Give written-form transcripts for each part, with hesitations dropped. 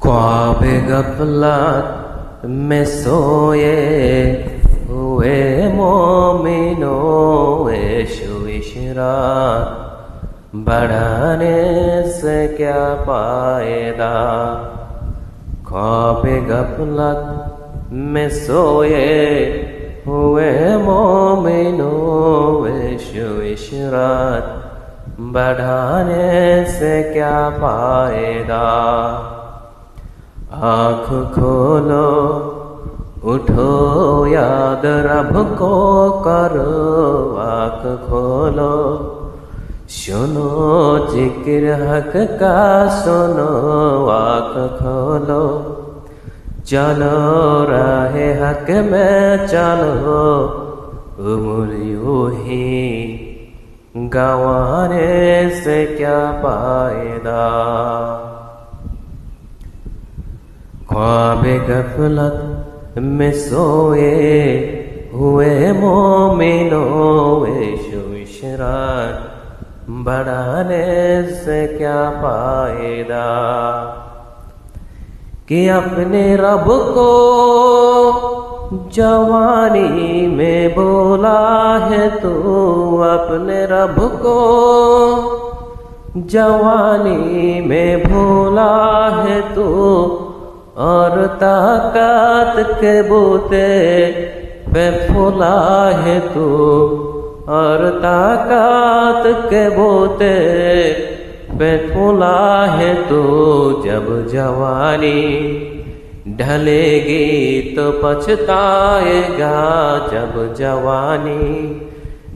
ख्वाब गफलत में सोए हुए मोमिनों ऐशो इशराक बढ़ाने से क्या फायदा। ख्वाब गफलत में सोए हुए मोमिनों ऐशो इशराक बढ़ाने से क्या फायदा। आँख खोलो उठो याद रब को करो, आँख खोलो सुनो जिक्र हक का सुनो, आँख खोलो चलो राहे हक में चलो, उम्र यूं ही गंवाने से क्या फायदा। ख्वाब गफलत में सोए हुए मोमिनों ऐशो इशराक बढ़ाने से क्या फायदा। कि अपने रब को जवानी में बोला है तू, अपने रब को जवानी में भूला है तू, और ताकत के बूते पे फूला है तू, और ताकत के बूते पे फूला है तू। जब जवानी ढलेगी तो पछताएगा, जब जवानी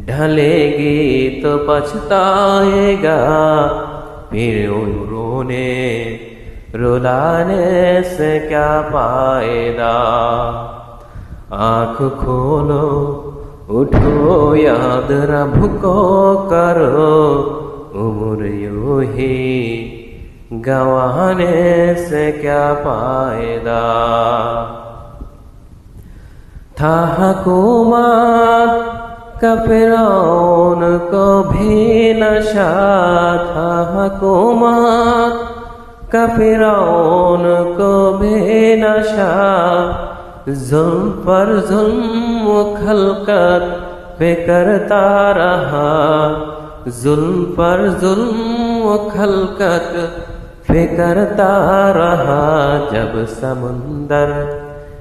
ढलेगी तो पछताएगा, फिर उन रोने रुलाने से क्या फायदा। आँख खोलो उठो याद रब को करो, उम्र यूं ही गंवाने से क्या फायदा। था हुकूमत का फिरौन को भी नशा, था हुकूमत का फिरौन को भी नशा, जुल्म पर जुल्म खलकत पे करता रहा, जुल्म पर जुल्म खलकत पे करता रहा। जब समुंदर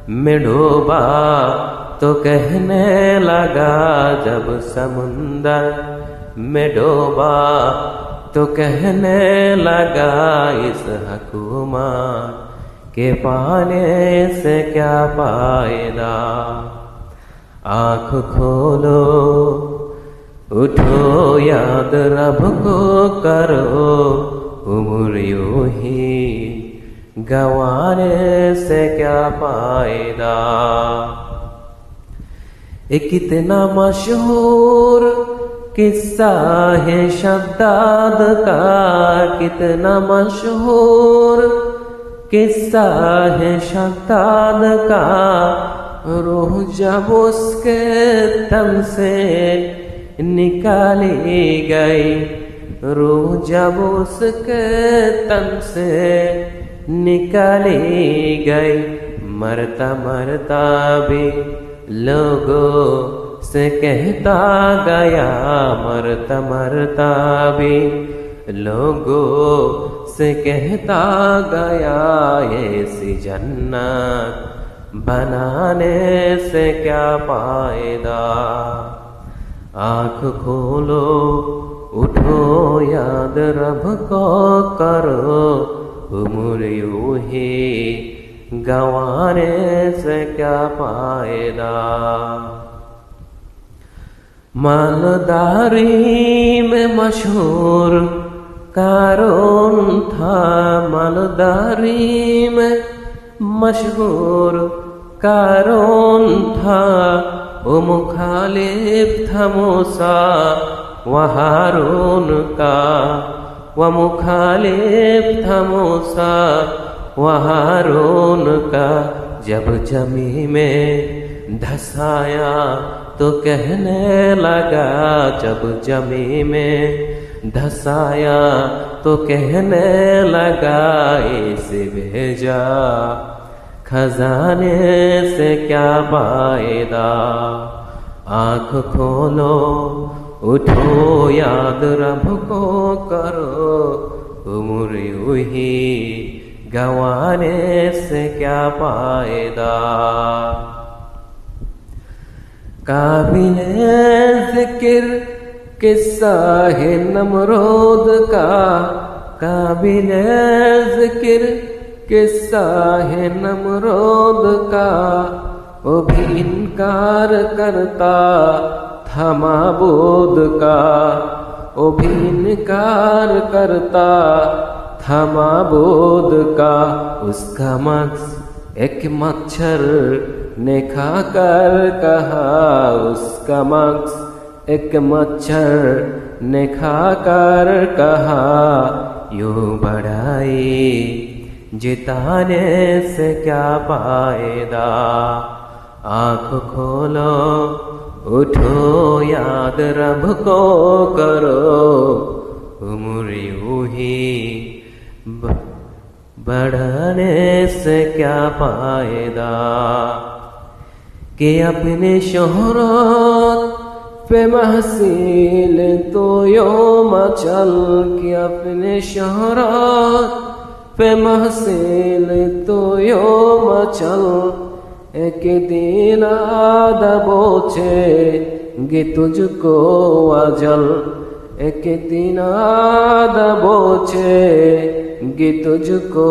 में डूबा तो कहने लगा, जब समुंदर में डूबा तो कहने लगा, इस हुकूमत के पाने से क्या फायदा। आँख खोलो उठो याद रब को करो, उम्र यूं ही गंवाने से क्या फायदा। एक कितना मशहूर किस्सा है शद्दाद का, कितना मशहूर किस्सा है शद्दाद का। रूह जब उसके तन से निकाली गई, रूह जब उसके तन से निकाली गई, मरता मरता भी लोगों से कहता गया, मरता मरता भी लोगों से कहता गया, ऐसी जन्नत बनाने से क्या फायदा। आँख खोलो उठो याद रब को करो, उम्र यूं ही गंवाने से क्या फायदा। मालदारी में मशहूर कारून था, मालदारी में मशहूर कारून था। वो मुखालिफ था मूसा व हारून का, वो मुखालिफ था मूसा व हारून का। जब जमी में धसाया तो कहने लगा, जब जमी में धसाया तो कहने लगा इसे भेजा, खजाने से क्या फायदा। आँख खोलो उठो याद रब को करो, उम्र यूं ही गंवाने से क्या फायदा। काबिले ज़िक्र किस्सा है नमरूद का, काबिले ज़िक्र किस्सा है नमरूद का। वो भी इनकार करता था माबूद का, वो भी इनकार करता था माबूद का। उसका मक्स एक मच्छर ने खाकर कहा, उसका मक्स एक मच्छर ने खाकर कहा। यूं बढ़ाई जिताने से क्या फायदा। आँख खोलो उठो याद रब को करो, उम्र यूं ही बढ़ने से क्या फायदा। कि अपने शोहरत पे महसील तो यो मचल, कि अपने शोहरत पे महसील तो यो मचल। एक दिन दबोचे गे तुझको अजल, एक दिन दबोचे गे तुझको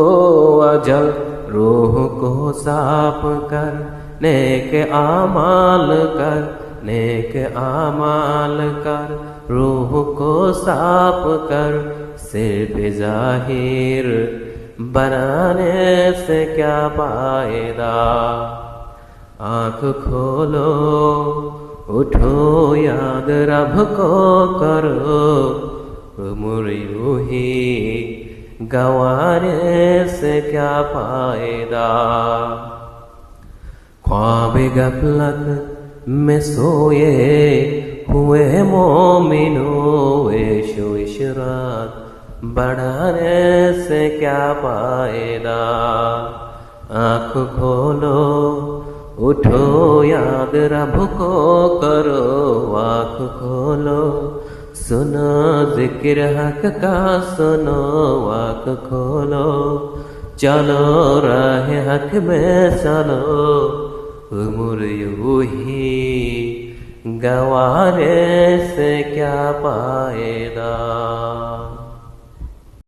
अजल। रूह को साफ कर नेक आमाल कर, नेक आमाल कर। रूह को साफ कर सिर्फ जाहिर बनाने से क्या फायदा। आँख खोलो उठो याद रब को करो, उम्र यूं ही गंवाने से क्या फायदा। ख्वाब गफलत में सोए हुए मोमिनो, ऐशो इशरात बढ़ाने से क्या फायदा। आँख खोलो उठो याद रब को करो, आँख खोलो सुनो जिक्र हक का सुनो। आँख खोलो चलो राह हक में चलो, उम्र यूं ही गंवाने से क्या फायदा।